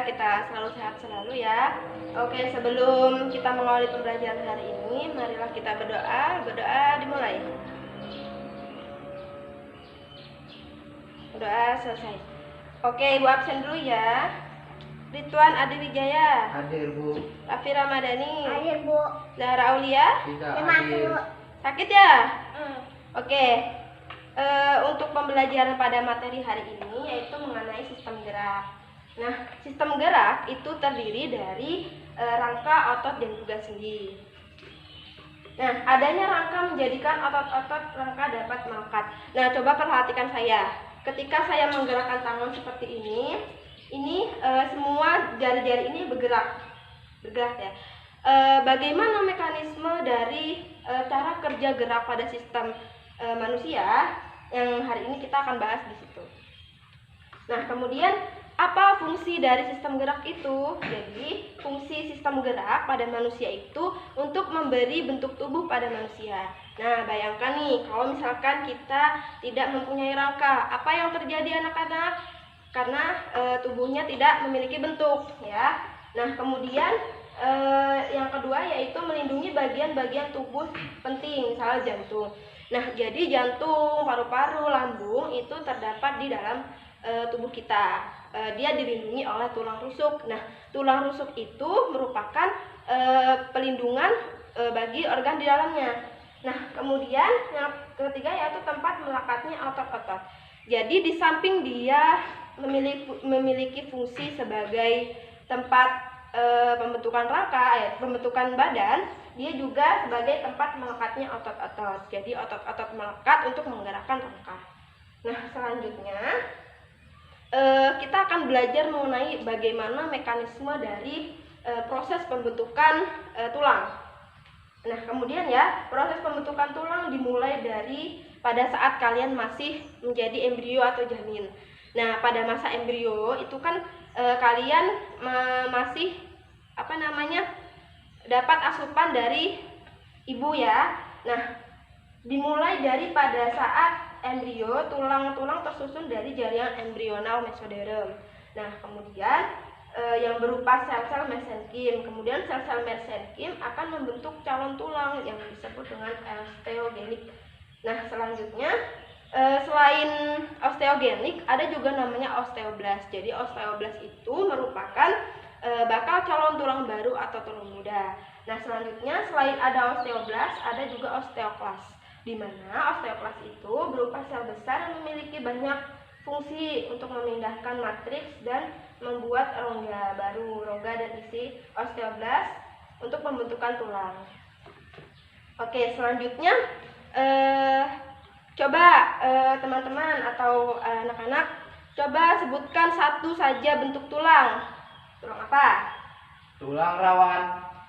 kita selalu sehat selalu ya. Oke, sebelum kita mengawali pembelajaran hari ini, marilah kita berdoa. Berdoa dimulai. Doa selesai. Oke, Ibu absen dulu ya. Ridwan Adi Wijaya. Hadir, Bu. Raffi Ramadhani. Hadir, Bu. Zahra Aulia. Tidak Masuk. hadir. Sakit ya? Oke. Untuk pembelajaran pada materi hari ini yaitu mengenai sistem gerak. Nah, sistem gerak itu terdiri dari rangka, otot, dan juga sendi. Nah, adanya rangka menjadikan otot-otot rangka dapat melekat. Nah, coba perhatikan saya. Ketika saya menggerakkan tangan seperti ini semua jari-jari ini bergerak ya. Bagaimana mekanisme dari cara kerja gerak pada sistem manusia yang hari ini kita akan bahas di situ. Nah, kemudian apa fungsi dari sistem gerak itu? Jadi, fungsi sistem gerak pada manusia itu untuk memberi bentuk tubuh pada manusia. Nah, bayangkan nih, kalau misalkan kita tidak mempunyai rangka, apa yang terjadi anak-anak? Karena tubuhnya tidak memiliki bentuk, ya. Nah, kemudian yang kedua yaitu melindungi bagian-bagian tubuh penting, misalnya jantung. Nah, jadi jantung, paru-paru, lambung itu terdapat di dalam tubuh kita. Dia dilindungi oleh tulang rusuk. Nah, tulang rusuk itu merupakan pelindungan bagi organ di dalamnya. Nah, kemudian yang ketiga yaitu tempat melekatnya otot-otot. Jadi di samping dia memiliki fungsi sebagai tempat pembentukan rangka, pembentukan badan, dia juga sebagai tempat melekatnya otot-otot. Jadi otot-otot melekat untuk menggerakkan rangka. Nah, selanjutnya kita akan belajar mengenai bagaimana mekanisme dari proses pembentukan tulang. Nah, kemudian ya, proses pembentukan tulang dimulai dari pada saat kalian masih menjadi embrio atau janin. Nah, pada masa embrio itu kan kalian masih dapat asupan dari ibu ya. Nah, dimulai dari pada saat embrio, tulang-tulang tersusun dari jaringan embrional mesoderm. Nah, kemudian yang berupa sel-sel mesenkim. Kemudian sel-sel mesenkim akan membentuk calon tulang yang disebut dengan osteogenik. Nah, selanjutnya selain osteogenik ada juga namanya osteoblast. Jadi osteoblast itu merupakan bakal calon tulang baru atau tulang muda. Nah, selanjutnya selain ada osteoblast ada juga osteoklas, di mana osteoklas itu berupa sel besar yang memiliki banyak fungsi untuk memindahkan matriks dan membuat rongga baru. Rongga dan isi osteoblast untuk pembentukan tulang. Oke, selanjutnya coba teman-teman atau anak-anak coba sebutkan satu saja bentuk tulang. Tulang apa? Tulang rawan.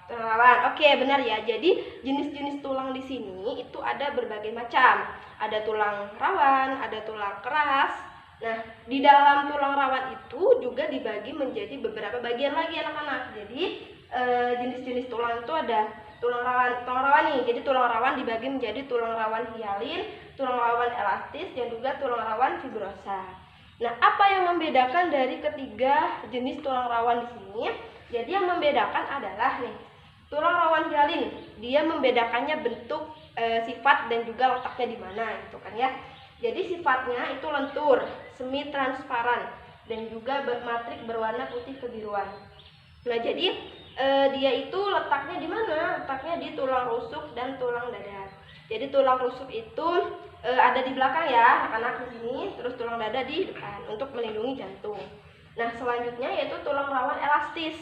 Tulang rawan. Oke, benar ya. Jadi jenis-jenis tulang di sini itu ada berbagai macam. Ada tulang rawan, ada tulang keras. Nah, di dalam tulang rawan itu juga dibagi menjadi beberapa bagian lagi anak-anak. Jadi jenis-jenis tulang itu ada tulang rawan nih. Jadi tulang rawan dibagi menjadi tulang rawan hialin, tulang rawan elastis, dan juga tulang rawan fibrosa. Nah, apa yang membedakan dari ketiga jenis tulang rawan di sini? Jadi yang membedakan adalah nih, tulang rawan hialin, dia membedakannya bentuk, sifat dan juga letaknya di mana gitu kan ya. Jadi sifatnya itu lentur, semi transparan, dan juga bermatrik berwarna putih kebiruan. Nah, jadi dia itu letaknya di mana? Letaknya di tulang rusuk dan tulang dada. Jadi tulang rusuk itu ada di belakang ya, anak-anak di sini, terus tulang dada di depan untuk melindungi jantung. Nah, selanjutnya yaitu tulang rawan elastis.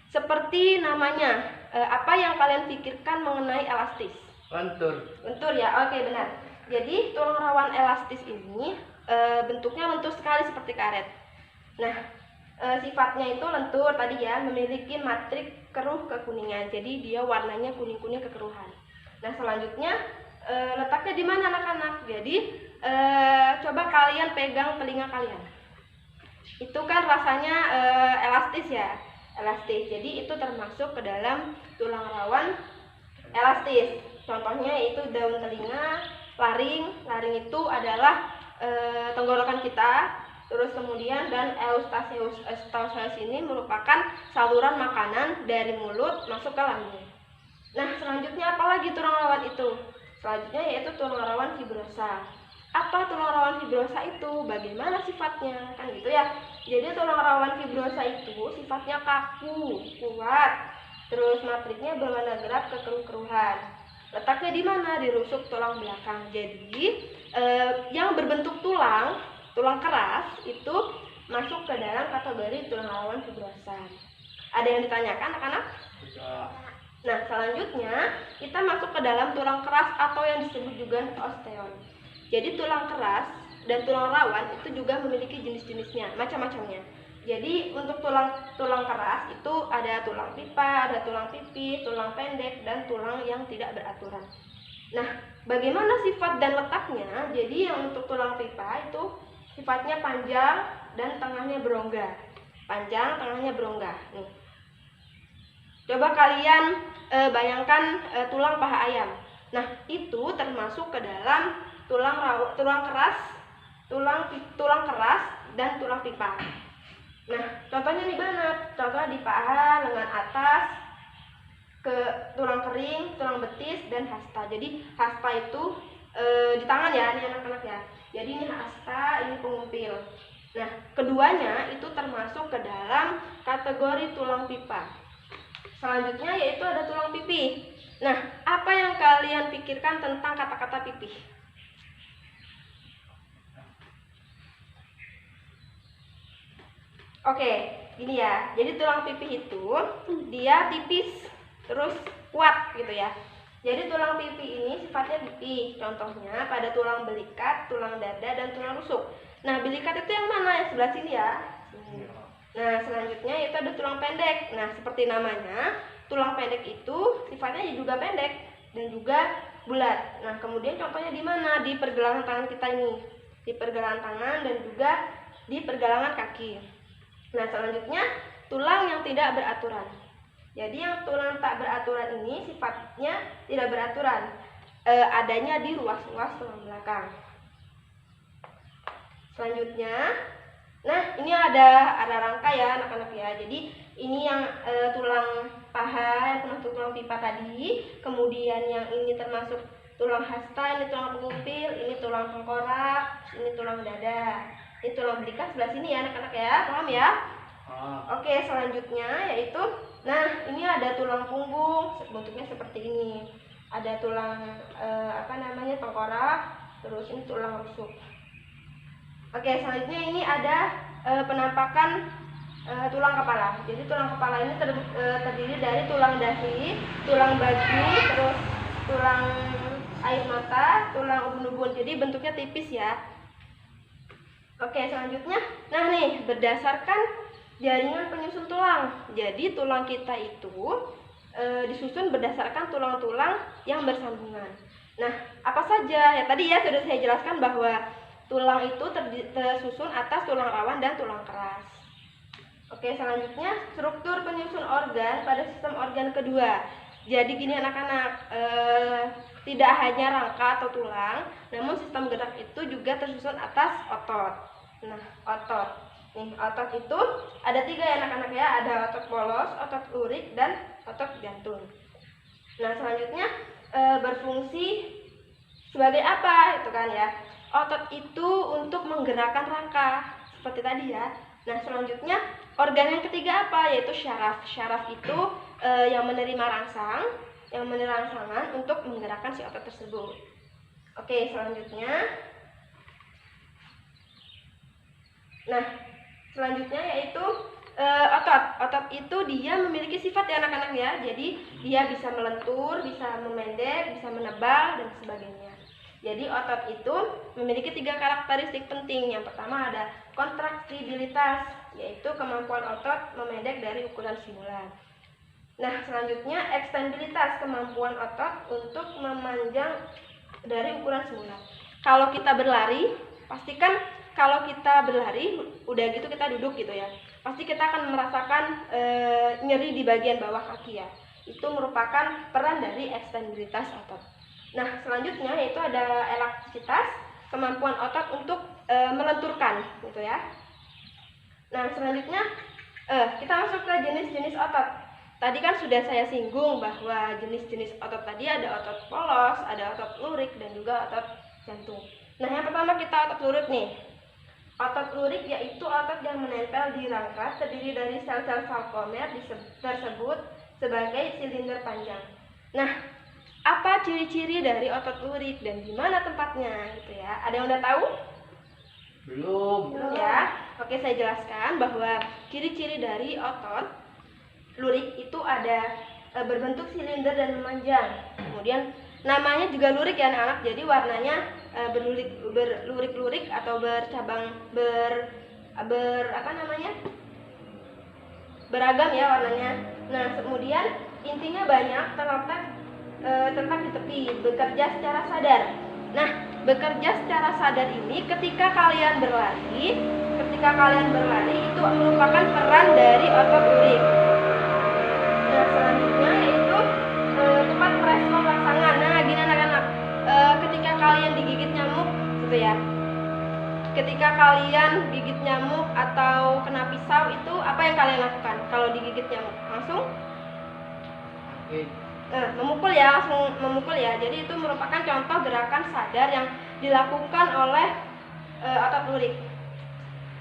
Seperti namanya, apa yang kalian pikirkan mengenai elastis? Lentur. Lentur ya, oke benar. Jadi tulang rawan elastis ini bentuknya lentur sekali seperti karet. Nah, sifatnya itu lentur tadi ya, memiliki matrik keruh kekuningan. Jadi dia warnanya kuning-kuning kekeruhan. Nah, selanjutnya letaknya di mana anak-anak? Jadi coba kalian pegang telinga kalian. Itu kan rasanya elastis ya, elastis. Jadi itu termasuk ke dalam tulang rawan elastis. Contohnya itu daun telinga, laring. Laring itu adalah tenggorokan kita. terus kemudian dan eustachius. Eustachius ini merupakan saluran makanan dari mulut masuk ke lambung. Nah, selanjutnya apalagi tulang rawan itu? Selanjutnya yaitu tulang rawan fibrosa. Apa tulang rawan fibrosa itu? Bagaimana sifatnya? Kan gitu ya. Jadi tulang rawan fibrosa itu sifatnya kaku, kuat, terus matrixnya berwarna gelap kekeruh-keruhan. Letaknya di mana? Di rusuk tulang belakang. Jadi yang berbentuk tulang keras itu masuk ke dalam kategori tulang rawan fibrosa. Ada yang ditanyakan anak-anak? Nah, selanjutnya kita masuk ke dalam tulang keras atau yang disebut juga osteon. Jadi tulang keras dan tulang rawan itu juga memiliki jenis-jenisnya, macam-macamnya. Jadi untuk tulang keras itu ada tulang pipa, ada tulang pipih, tulang pendek, dan tulang yang tidak beraturan. Nah, bagaimana sifat dan letaknya? Jadi yang untuk tulang pipa itu sifatnya panjang dan tengahnya berongga. Panjang, tengahnya berongga. Nih. Coba kalian bayangkan tulang paha ayam. Nah, itu termasuk ke dalam tulang keras, tulang keras dan tulang pipa. Nah, contohnya di mana? Contohnya di paha, lengan atas, ke tulang kering, tulang betis, dan hasta. Jadi hasta itu di tangan ya, ini anak-anak ya. Jadi ini hasta, ini pengumpil. Nah, keduanya itu termasuk ke dalam kategori tulang pipa. Selanjutnya yaitu ada tulang pipih. Nah, apa yang kalian pikirkan tentang kata-kata pipih? Oke, gini ya. Jadi tulang pipih itu dia tipis, terus kuat gitu ya. Jadi tulang pipih ini sifatnya pipih. Contohnya pada tulang belikat, tulang dada, dan tulang rusuk. Nah, belikat itu yang mana? Yang sebelah sini ya. Nah, selanjutnya itu ada tulang pendek. Nah, seperti namanya, tulang pendek itu sifatnya juga pendek dan juga bulat. Nah, kemudian contohnya di mana? Di pergelangan tangan kita ini. Di pergelangan tangan dan juga di pergelangan kaki. Nah, selanjutnya tulang yang tidak beraturan. Jadi yang tulang tak beraturan ini sifatnya tidak beraturan. Adanya di ruas-ruas tulang belakang. Selanjutnya, nah ini ada rangka ya anak-anak ya. Jadi ini yang tulang paha, yang termasuk tulang pipa tadi. Kemudian yang ini termasuk tulang hasta, ini tulang pengumpil, ini tulang tengkorak, ini tulang dada, ini tulang belikat sebelah sini ya anak-anak ya. Paham ya? Oke, selanjutnya yaitu, nah ini ada tulang punggung, bentuknya seperti ini. Ada tulang tengkorak, terus ini tulang rusuk. Oke, selanjutnya ini ada penampakan tulang kepala. Jadi tulang kepala ini terdiri dari tulang dahi, tulang bagi, terus tulang air mata, tulang ubun-ubun. Jadi bentuknya tipis ya. Oke, selanjutnya, nah nih berdasarkan jaringan penyusun tulang. Jadi tulang kita itu disusun berdasarkan tulang-tulang yang bersambungan. Nah, apa saja? Ya tadi ya sudah saya jelaskan bahwa tulang itu tersusun atas tulang rawan dan tulang keras. Oke, selanjutnya struktur penyusun organ pada sistem organ kedua. Jadi gini anak-anak, tidak hanya rangka atau tulang, namun sistem gerak itu juga tersusun atas otot. Nah, otot. Nih, otot itu ada 3 ya anak-anak ya, ada otot polos, otot lurik, dan otot jantung. Nah, selanjutnya berfungsi sebagai apa itu kan ya? Otot itu untuk menggerakkan rangka seperti tadi ya. Nah, selanjutnya organ yang ketiga apa? Yaitu syaraf. Syaraf itu yang menerima rangsangan untuk menggerakkan si otot tersebut. Oke, selanjutnya. Nah, selanjutnya yaitu otot. Otot itu dia memiliki sifat ya anak-anak ya. Jadi dia bisa melentur, bisa memendek, bisa menebal, dan sebagainya. Jadi otot itu memiliki 3 karakteristik penting. Yang pertama ada kontraksibilitas, yaitu kemampuan otot memendek dari ukuran semula. Nah, selanjutnya ekstendibilitas, kemampuan otot untuk memanjang dari ukuran semula. Kalau kita berlari, pastikan kalau kita berlari, udah gitu kita duduk gitu ya, pasti kita akan merasakan nyeri di bagian bawah kaki ya. Itu merupakan peran dari ekstendibilitas otot. Nah, selanjutnya yaitu ada elastisitas. kemampuan otot untuk melenturkan gitu ya. Nah, selanjutnya kita masuk ke jenis-jenis otot. Tadi kan sudah saya singgung bahwa jenis-jenis otot tadi ada otot polos, ada otot lurik, dan juga otot jantung. Nah, yang pertama kita otot lurik nih. Otot lurik yaitu otot yang menempel di rangka, terdiri dari sel-sel sarkomer tersebut sebagai silinder panjang. Nah, apa ciri-ciri dari otot lurik dan di mana tempatnya gitu ya? Ada yang udah tahu? Belum. Belum ya? Oke, saya jelaskan bahwa ciri-ciri dari otot lurik itu ada berbentuk silinder dan memanjang. Kemudian namanya juga lurik ya anak-anak. Jadi warnanya berlurik-lurik atau bercabang beragam ya warnanya. Nah, kemudian intinya banyak terletak di tepi, bekerja secara sadar. Nah, bekerja secara sadar ini ketika kalian berlari itu merupakan peran dari otot lurik. Nah, selanjutnya yaitu tempat merespon rangsangan. Nah, gini anak-anak, ketika kalian digigit nyamuk gitu ya. Ketika kalian gigit nyamuk atau kena pisau, itu apa yang kalian lakukan kalau digigit nyamuk? Langsung memukul ya, langsung memukul ya. Jadi itu merupakan contoh gerakan sadar yang dilakukan oleh otot lurik.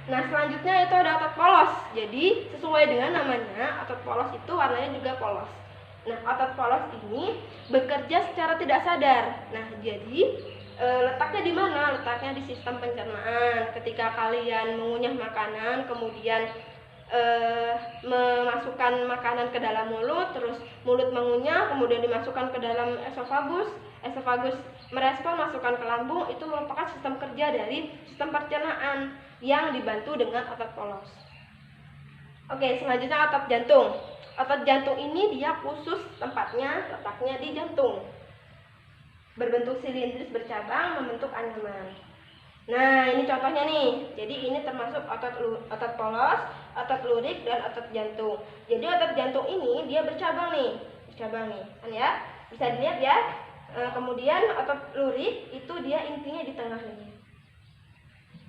Nah, selanjutnya itu ada otot polos. Jadi sesuai dengan namanya, otot polos itu warnanya juga polos. Nah, otot polos ini bekerja secara tidak sadar. Nah, jadi letaknya di mana? Letaknya di sistem pencernaan. Ketika kalian mengunyah makanan, kemudian memasukkan makanan ke dalam mulut, terus mulut mengunyah, kemudian dimasukkan ke dalam esofagus merespon masukkan ke lambung, itu merupakan sistem kerja dari sistem pencernaan yang dibantu dengan otot polos. Oke, selanjutnya otot jantung. Otot jantung ini dia khusus letaknya di jantung. Berbentuk silindris bercabang, membentuk anyaman. Nah, ini contohnya nih. Jadi ini termasuk otot polos, otot lurik, dan otot jantung. Jadi otot jantung ini dia bercabang nih, kan ya? Bisa dilihat ya. Kemudian otot lurik itu dia intinya di tengah ini.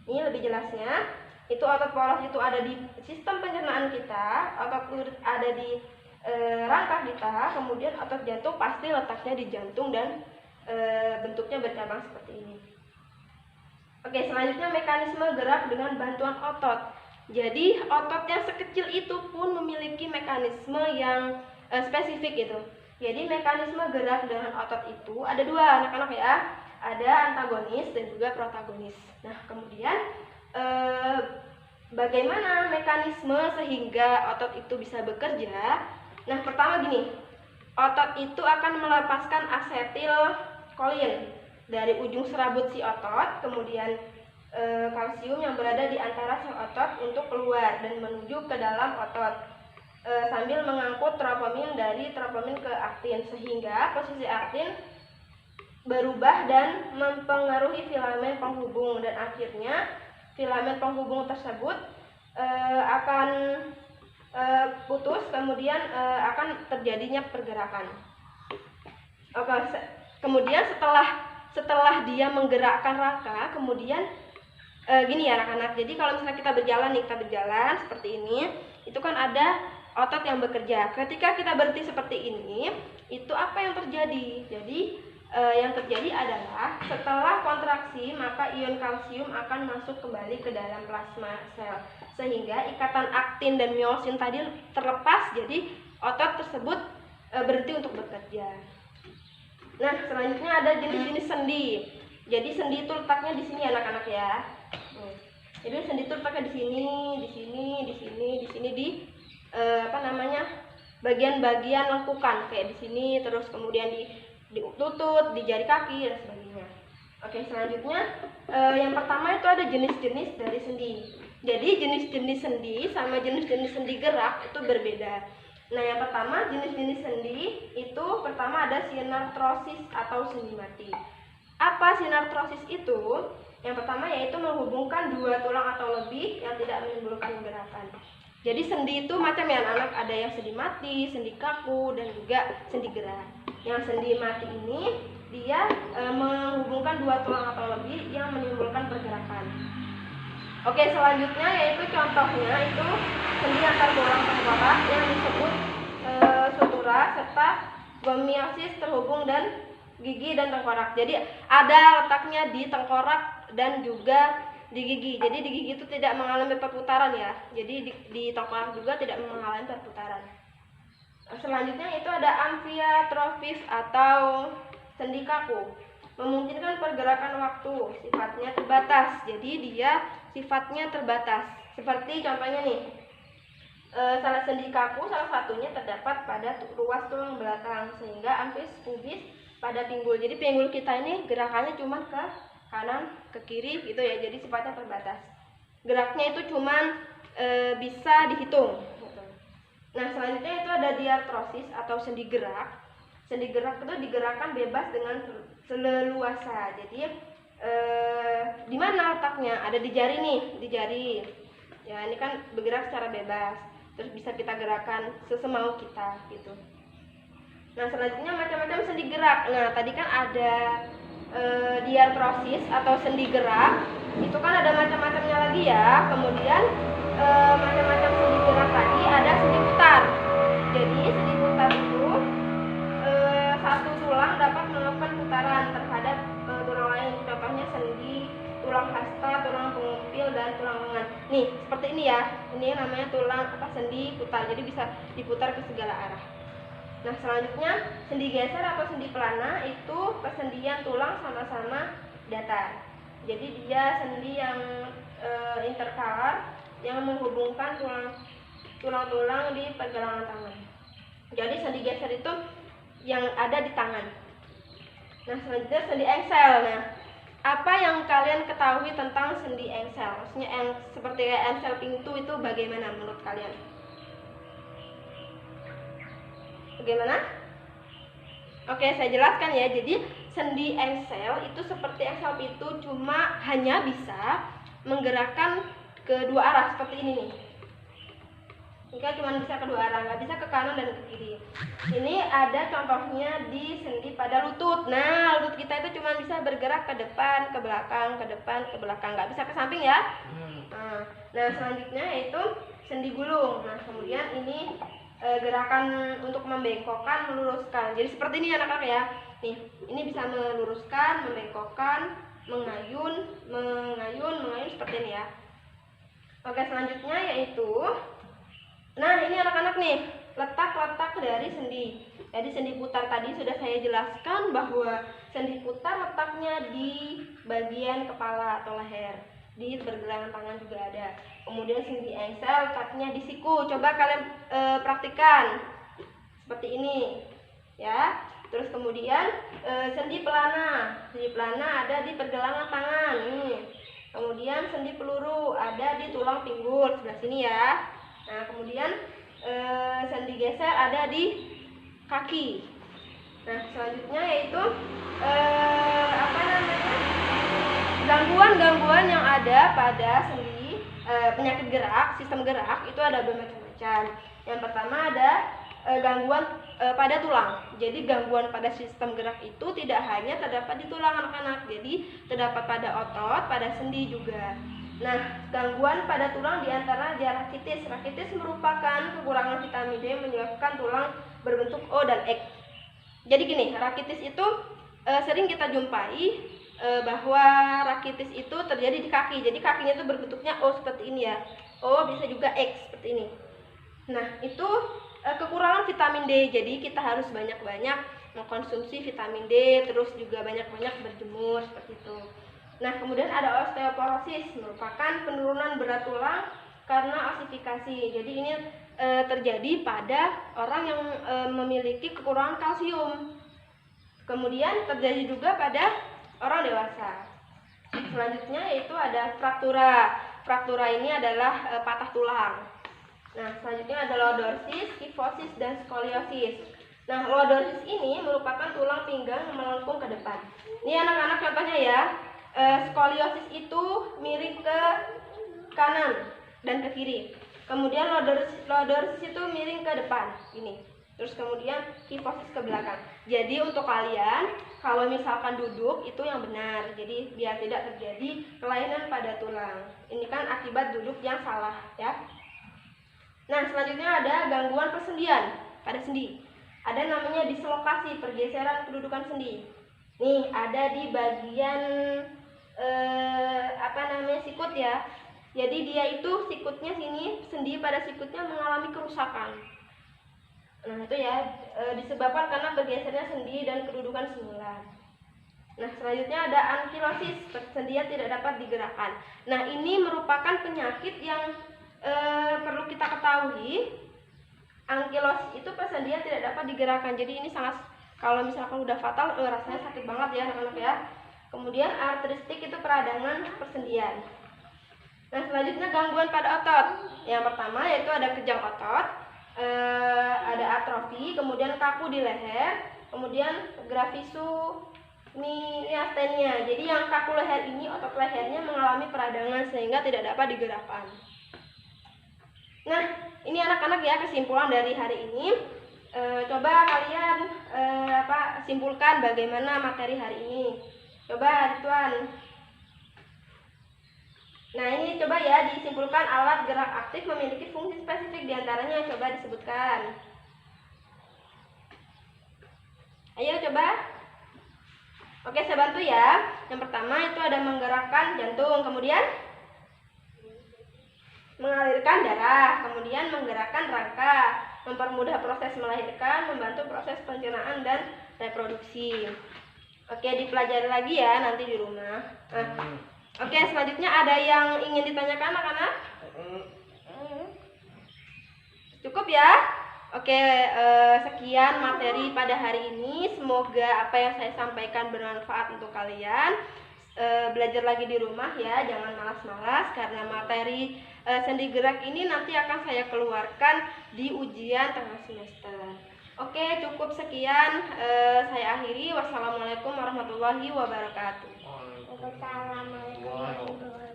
Ini lebih jelasnya. Itu otot polos itu ada di sistem pencernaan kita, otot lurik ada di rangka kita, kemudian otot jantung pasti letaknya di jantung dan bentuknya bercabang seperti ini. Oke, selanjutnya mekanisme gerak dengan bantuan otot. Jadi otot yang sekecil itu pun memiliki mekanisme yang spesifik gitu. Jadi mekanisme gerak dengan otot itu ada dua anak-anak ya. Ada antagonis dan juga protagonis. Nah, kemudian bagaimana mekanisme sehingga otot itu bisa bekerja? Nah, pertama gini, otot itu akan melepaskan asetilkolin dari ujung serabut si otot, kemudian kalsium yang berada di antara sel otot untuk keluar dan menuju ke dalam otot sambil mengangkut troponin dari troponin ke aktin, sehingga posisi aktin berubah dan mempengaruhi filamen penghubung, dan akhirnya filamen penghubung tersebut akan putus, kemudian akan terjadinya pergerakan. Oke, kemudian setelah dia menggerakkan rangka, kemudian gini ya anak-anak. Jadi kalau misalnya kita berjalan seperti ini, itu kan ada otot yang bekerja. Ketika kita berhenti seperti ini, itu apa yang terjadi? Jadi yang terjadi adalah setelah kontraksi, maka ion kalsium akan masuk kembali ke dalam plasma sel, sehingga ikatan aktin dan miosin tadi terlepas. Jadi otot tersebut berhenti untuk bekerja. Nah, selanjutnya ada jenis-jenis sendi. Jadi sendi itu letaknya di sini anak-anak ya. Jadi sendi itu letaknya di sini, di bagian-bagian lengkukan kayak di sini, terus kemudian di lutut, di jari kaki dan sebagainya. Oke, selanjutnya yang pertama itu ada jenis-jenis dari sendi. Jadi jenis-jenis sendi sama jenis-jenis sendi gerak itu berbeda. Nah, yang pertama jenis-jenis sendi itu pertama ada sinartrosis atau sendi mati. Apa sinartrosis itu? Yang pertama yaitu menghubungkan dua tulang atau lebih yang tidak menimbulkan gerakan. Jadi sendi itu macam ya anak-anak, ada yang sendi mati, sendi kaku, dan juga sendi gerak. Yang sendi mati ini dia menghubungkan dua tulang atau lebih yang menimbulkan pergerakan. Oke, selanjutnya yaitu contohnya itu sendi antar tulang tengkorak yang disebut sutura serta gomiosis terhubung dan gigi dan tengkorak. Jadi ada letaknya di tengkorak dan juga di gigi. Jadi di gigi itu tidak mengalami perputaran ya. Jadi di tengkorak juga tidak mengalami perputaran. Selanjutnya itu ada amfiotrofis atau sendi kaku. Memungkinkan pergerakan waktu, sifatnya terbatas. Jadi dia sifatnya terbatas. Seperti contohnya nih. Salah sendi kaku salah satunya terdapat pada ruas tulang belakang sehingga amfis pubis pada pinggul. Jadi pinggul kita ini gerakannya cuma ke kanan, ke kiri gitu ya. Jadi sifatnya terbatas. Geraknya itu cuma bisa dihitung. Gitu. Nah, selanjutnya itu ada diartrosis atau sendi gerak. Sendi gerak itu digerakkan bebas dengan seleluasa. Jadi di mana letaknya? Ada di jari nih, di jari. Ya, ini kan bergerak secara bebas. Terus bisa kita gerakan sesemau kita gitu. Nah, selanjutnya macam-macam sendi gerak. Nah, tadi kan ada diartrosis atau sendi gerak. Itu kan ada macam-macamnya lagi ya. Kemudian macam-macam sendi gerak tadi ada sendi putar. Jadi sendi putar itu satu tulang dapat melakukan putaran terhadap tulang lain. Contohnya sendi tulang hasta, tulang pengumpil, dan tulang lengan. Nih, seperti ini ya. Ini namanya tulang sendi putar. Jadi bisa diputar ke segala arah. Nah, selanjutnya sendi geser atau sendi pelana itu persendian tulang sama-sama datar. Jadi dia sendi yang interkalar yang menghubungkan tulang-tulang di pergelangan tangan. Jadi sendi geser itu yang ada di tangan. Nah, selanjutnya sendi engsel. Nah, apa yang kalian ketahui tentang sendi engsel? Maksudnya seperti engsel pintu itu bagaimana menurut kalian? Bagaimana? Oke, saya jelaskan ya. Jadi sendi engsel itu seperti engsel pintu, cuma hanya bisa menggerakkan kedua arah seperti ini nih. Ini kan cuma bisa kedua arah, nggak bisa ke kanan dan ke kiri. Ini ada contohnya di sendi pada lutut. Nah, lutut kita itu cuma bisa bergerak ke depan, ke belakang, ke depan, ke belakang, nggak bisa ke samping ya. Nah, selanjutnya yaitu sendi gulung. Nah, kemudian ini gerakan untuk membengkokkan, meluruskan. Jadi seperti ini anak-anak ya. Nih, ini bisa meluruskan, membengkokkan, mengayun seperti ini ya. Oke, selanjutnya yaitu, nah ini anak-anak nih, letak-letak dari sendi. Jadi sendi putar tadi sudah saya jelaskan bahwa sendi putar letaknya di bagian kepala atau leher. Di pergelangan tangan juga ada. Kemudian sendi engsel letaknya di siku. Coba kalian praktikkan seperti ini, ya. Terus kemudian sendi pelana. Sendi pelana ada di pergelangan tangan. Nih. Kemudian sendi peluru ada di tulang pinggul sebelah sini ya. Nah, kemudian sendi geser ada di kaki. Nah, selanjutnya yaitu gangguan-gangguan yang ada pada sendi, penyakit gerak, sistem gerak itu ada bermacam-macam. Yang pertama ada gangguan pada tulang. Jadi gangguan pada sistem gerak itu tidak hanya terdapat di tulang anak-anak, jadi terdapat pada otot, pada sendi juga. Nah, gangguan pada tulang diantara dia rakitis. Rakitis merupakan kekurangan vitamin D yang menyebabkan tulang berbentuk O dan X. Jadi gini, rakitis itu sering kita jumpai bahwa rakitis itu terjadi di kaki. Jadi kakinya itu berbentuknya O seperti ini ya. O bisa juga X seperti ini. Nah, itu kekurangan vitamin D. Jadi kita harus banyak-banyak mengkonsumsi vitamin D, terus juga banyak-banyak berjemur seperti itu. Nah, kemudian ada osteoporosis, merupakan penurunan berat tulang karena osifikasi. Jadi ini terjadi pada orang yang memiliki kekurangan kalsium. Kemudian terjadi juga pada orang dewasa. Selanjutnya yaitu ada fraktura. Fraktura ini adalah patah tulang. Nah, selanjutnya ada lordosis, kifosis, dan skoliosis. Nah, lordosis ini merupakan tulang pinggang melengkung ke depan. Ini anak-anak contohnya ya. Skoliosis itu miring ke kanan dan ke kiri. Kemudian lordosis itu miring ke depan. Ini. terus kemudian kifosis ke belakang. Jadi untuk kalian kalau misalkan duduk itu yang benar, jadi biar tidak terjadi kelainan pada tulang. Ini kan akibat duduk yang salah ya. Nah selanjutnya ada gangguan persendian pada sendi. Ada namanya dislokasi, pergeseran kedudukan sendi. Nih ada di bagian sikut ya. Jadi dia itu sikutnya sini, sendi pada sikutnya mengalami kerusakan. Nah itu ya disebabkan karena bergesernya sendi dan kedudukan semula. Nah selanjutnya ada ankilosis, persendian tidak dapat digerakkan. Nah ini merupakan penyakit yang perlu kita ketahui. Ankilosis itu persendian tidak dapat digerakkan. Jadi ini sangat, kalau misalkan udah fatal rasanya sakit banget ya anak-anak ya. Kemudian artristik itu peradangan persendian. Nah selanjutnya gangguan pada otot. Yang pertama yaitu ada kejang otot, ada atrofi, kemudian kaku di leher, kemudian grafisomyastenia. Jadi yang kaku leher ini, otot lehernya mengalami peradangan sehingga tidak dapat digerakkan. Nah ini anak-anak ya kesimpulan dari hari ini. Coba kalian simpulkan bagaimana materi hari ini. Coba Tuan. Nah ini coba ya disimpulkan, alat gerak aktif memiliki fungsi spesifik, diantaranya coba disebutkan. Ayo coba. Oke saya bantu ya. Yang pertama itu ada menggerakkan jantung, kemudian mengalirkan darah, kemudian menggerakkan rangka, mempermudah proses melahirkan, membantu proses pencernaan dan reproduksi. Oke dipelajari lagi ya nanti di rumah. Oke, selanjutnya ada yang ingin ditanyakan anak-anak? Cukup ya? Oke, sekian materi pada hari ini. Semoga apa yang saya sampaikan bermanfaat untuk kalian. Belajar lagi di rumah ya, jangan malas-malas karena materi sendi gerak ini nanti akan saya keluarkan di ujian tengah semester. Oke, cukup sekian. Saya akhiri. Wassalamualaikum warahmatullahi wabarakatuh. Assalamualaikum warahmatullahi wabarakatuh.